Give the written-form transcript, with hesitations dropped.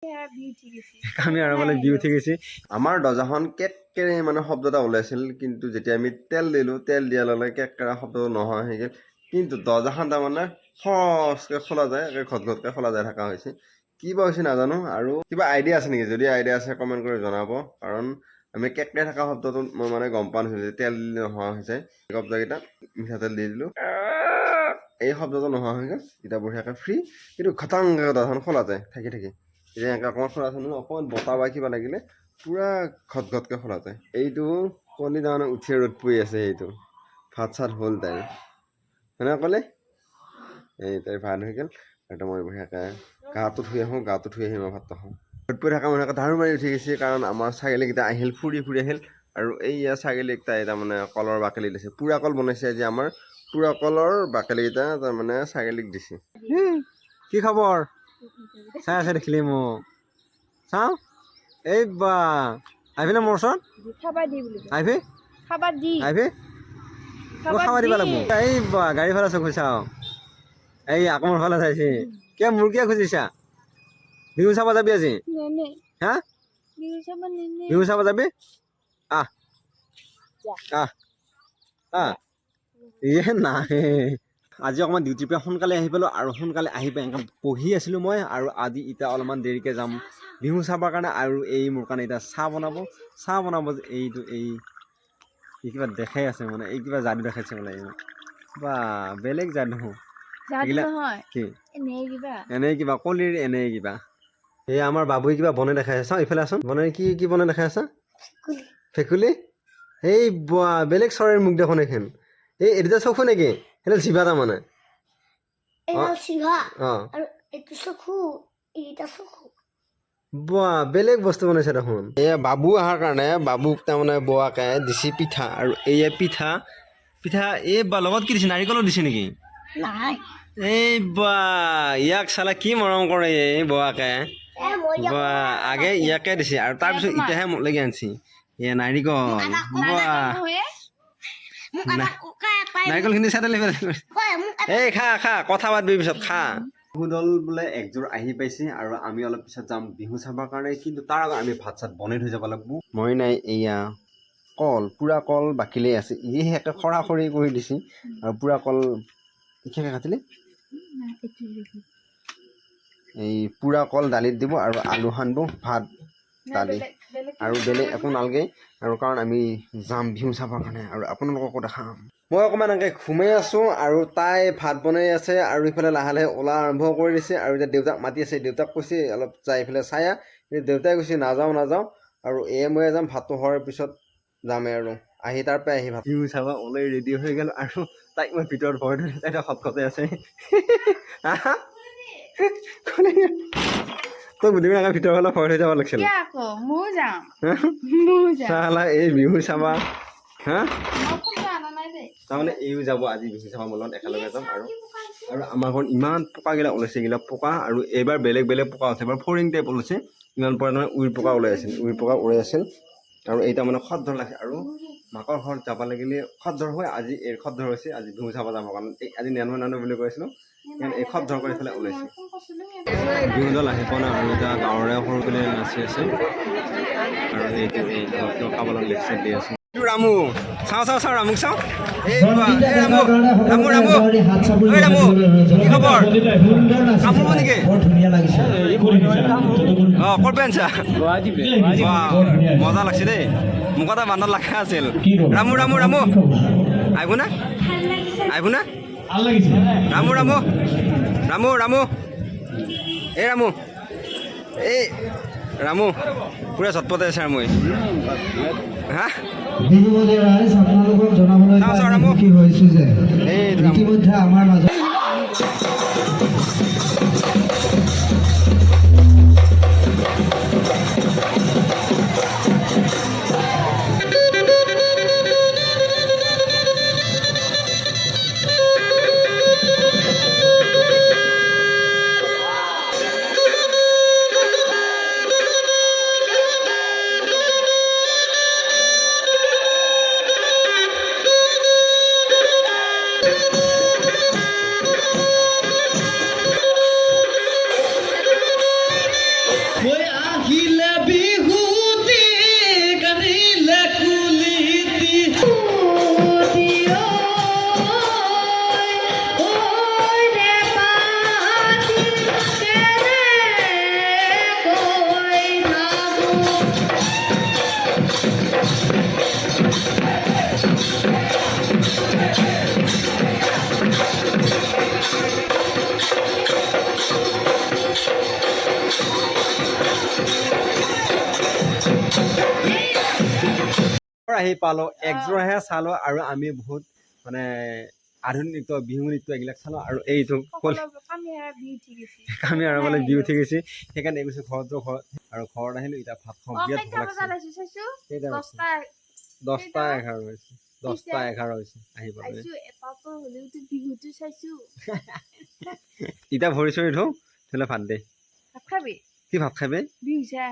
আমি আৰু মানে বিউ উঠি গৈছে আমাৰ দৰ্জাখন কেটকেৰে মানে শব্দ এটা ওলাইছিল কিন্তু যেতিয়া আমি তেল দিলোঁ তেল দিয়াৰ লগে লগে কেটকেৰা শব্দ নোহোৱা হৈ গ'ল কিন্তু দৰ্জাখন তাৰমানে ফচকৈ খোলা যায় ঘট ঘটকৈ খোলা যায় থকা হৈছে কি বা হৈছে নাজানো আৰু কিবা আইডিয়া আছে নেকি যদি আইডিয়া আছে কমেণ্ট কৰি জনাব কাৰণ আমি কেটকেৰাই থকা শব্দটোত মই মানে গম পোৱা নাছিলোঁ তেল দিলে নোহোৱা হৈছে কব্জাকেইটা মিঠাতেল দি দিলোঁ এই শব্দটো নোহোৱা হৈ গ'ল এতিয়া বঢ়িয়াকৈ ফ্ৰী কিন্তু খটাংকৈ দৰ্জাখন খোলা যায় থাকি এতিয়া এনেকৈ অকণমান খোলা আছে নহয় অকণমান বতাহ বা কিবা লাগিলে পূৰা ঘট ঘটকৈ খোলা যায় এইটো কণী তাৰমানে উঠিয়ে ৰ'দ পৰি আছে এইটো ভাত চাত হ'ল তাইৰ সেনেকৈ ক'লে এই তাইৰ ভাত হৈ গ'ল আৰু মই বঢ়িয়াকৈ গাটো ধুই আহোঁ গাটো ধুই আহি মই ভাতটো খাওঁ ৰ'দ পৰি থকা মানুহকে ধাৰো মাৰি উঠি গৈছে কাৰণ আমাৰ ছাগলীকেইটা আহিল ফুৰি আহিল আৰু এইয়া ছাগলীকেইটাই তাৰমানে কলৰ বাকলি দিছে পুৰা কল বনাইছে আজি আমাৰ পুৰা কলৰ বাকলিকেইটা তাৰমানে ছাগলীক দিছে কি খবৰ চাই আছে দেখিলি মোক চাওঁ এই বা আহিবি না মোৰ ওচৰত আহিবি আহিবি খাব দিব লাগিব এই বা গাড়ী ভাড়া চকু চাওঁ এই আকৌ মোৰ ফালে চাইছে কিয় মোৰ কিয় খুজিছা বিহু চাব যাবি আজি হা বিহু চাব যাবি আহ আহ আহ ইয়ে নাহে আজি অকণমান ডিউটিৰ পৰা সোনকালে আহি পালোঁ আৰু সোনকালে আহি পাই এনেকৈ পঢ়ি আছিলোঁ মই আৰু আজি এতিয়া অলপমান দেৰিকৈ যাম বিহু চাবৰ কাৰণে আৰু এই মোৰ কাৰণে এতিয়া চাহ বনাব এইটো এই কিবা দেখাই আছে মানে এই কিবা যাদু দেখাইছে বোলে বা বেলেগ যাদু কি এনেই কিবা কলিৰ এনেই কিবা এই আমাৰ বাবুই কিবা বনাই দেখাই আছে চাওঁ ইফালে আছোন বনাই কি বনাই দেখাই আছা ভেকুলী এই বা বেলেগ চৰাইৰ মুখ দেখোন এইখন এই এটা চকু নেকি সেইটো জিভা তাৰমানে বা বেলেগ বস্তু বনাইছে দেখোন এয়া বাবু অহাৰ কাৰণে বাবুক তাৰমানে বোৱাকে দিছে পিঠা আৰু এইয়া পিঠা এই বা লগত কি দিছে নাৰিকলো দিছে নেকি এই বা ইয়াক চালা কি মৰম কৰে এই বোৱাকে বা আগে ইয়াকে দিছে আৰু তাৰপিছত এতিয়াহে মোলৈকে আনিছে এয়া নাৰিকল নাৰিকলখিনি চাই এই খা কথা পাতিবি পিছত খা বিহুদল বোলে একযোৰ আহি পাইছে আৰু আমি অলপ পিছত যাম বিহু চাবৰ কাৰণে কিন্তু তাৰ আগত আমি ভাত চাত বনাই থৈ যাব লাগিব মই নাই এয়া কল পুৰা কল বাকিলেই আছে একে খৰা খৰি কৰি দিছে আৰু পুৰা কল কিহেৰে কাটিলে এই পুৰা কল দালিত দিব আৰু আলু সানিব ভাত দালি আৰু বেলেগ একো নালাগে আৰু কাৰণ আমি যাম বিহু চাবৰ কাৰণে আৰু আপোনালোককো দেখাম মই অকণমান এনেকৈ ঘুমাই আছোঁ আৰু তাই ভাত বনাই আছে আৰু ইফালে লাহে লাহে ওলা আৰম্ভ কৰি দিছে আৰু এতিয়া দেউতাক মাতি আছে দেউতাক কৈছে অলপ যাই ইফালে চায়া দেউতাই কৈছে নাযাওঁ আৰু মই যাম ভাতটো হোৱাৰ পিছত যামেই আৰু আহি তাৰ পৰা আহি ভাত বিহু চাব ওলাই ৰেডি হৈ গ'ল আৰু তাইক মই ভিতৰত ভৰাই ধৰি তাই খটখটাই আছে তই বুলিবি নালাগে ভিতৰৰ ফালে ভৰাই থৈ যাব লাগিছিল চালা এই বিহু চাবা হা তাৰমানে এইও যাব আজি বিহু চাবা মোৰ লগত একেলগে যাম আৰু আমাৰ ঘৰত ইমান পকাগিলা ওলাইছে এইগিলা পকা আৰু এইবাৰ বেলেগ পকা আছে এবাৰ ফৰিং টাইপ ওলাইছে ইমান পৰা নহয় উইৰ পকা ওলাই আছিল আৰু এইটা মানে খদ্দৰ লাগে আৰু মাকৰ ঘৰত যাব লাগিলে খদ্দৰ হয় আজি এই খদ্দৰ হৈছে আজি বিহু চাব যাবৰ কাৰণে আজি নানো বুলি কৈছিলোঁ এই খদ্দৰ কৰি পেলাই ওলাইছে বিহুদল আহি পোৱা নাই আৰু এতিয়া গাঁৱৰে সৰু পেলাই নাচি আছে আৰু এইটো কাবালত লেকচাৰ দি আছে ৰামু চাওঁ ৰামুক চাওঁ ৰামু কি খবৰ কামোৰ নেকি অঁ ক'ত পেঞ্চা মজা লাগছে দেই মোক এটা বান্দৰ লাগা আছিল ৰামু আহিব না ৰামু এই ৰামু পুৰা চটপটাই আছে আৰু মই হা ৰামু আহি পালোঁ একযোৰাহে চালোঁ আৰু আমি বহুত মানে আধুনিক নৃত্য বিহু নৃত্য এইবিলাক চালোঁ আৰু এইটো কামি আৰু বোলে বিহু উঠি গৈছে সেইকাৰণে গৈছোঁ ঘৰত আৰু ঘৰত আহিলোঁ এতিয়া ভাত খাওঁ বিৰাট ভোক লাগিছে 10টা 11 হৈছে 10টা 11 হৈছে আহি পালোঁ এতিয়া ভৰি চৰি ধুওঁ ধুলে ভাত দে কি ভাত খাবি বিহু চাই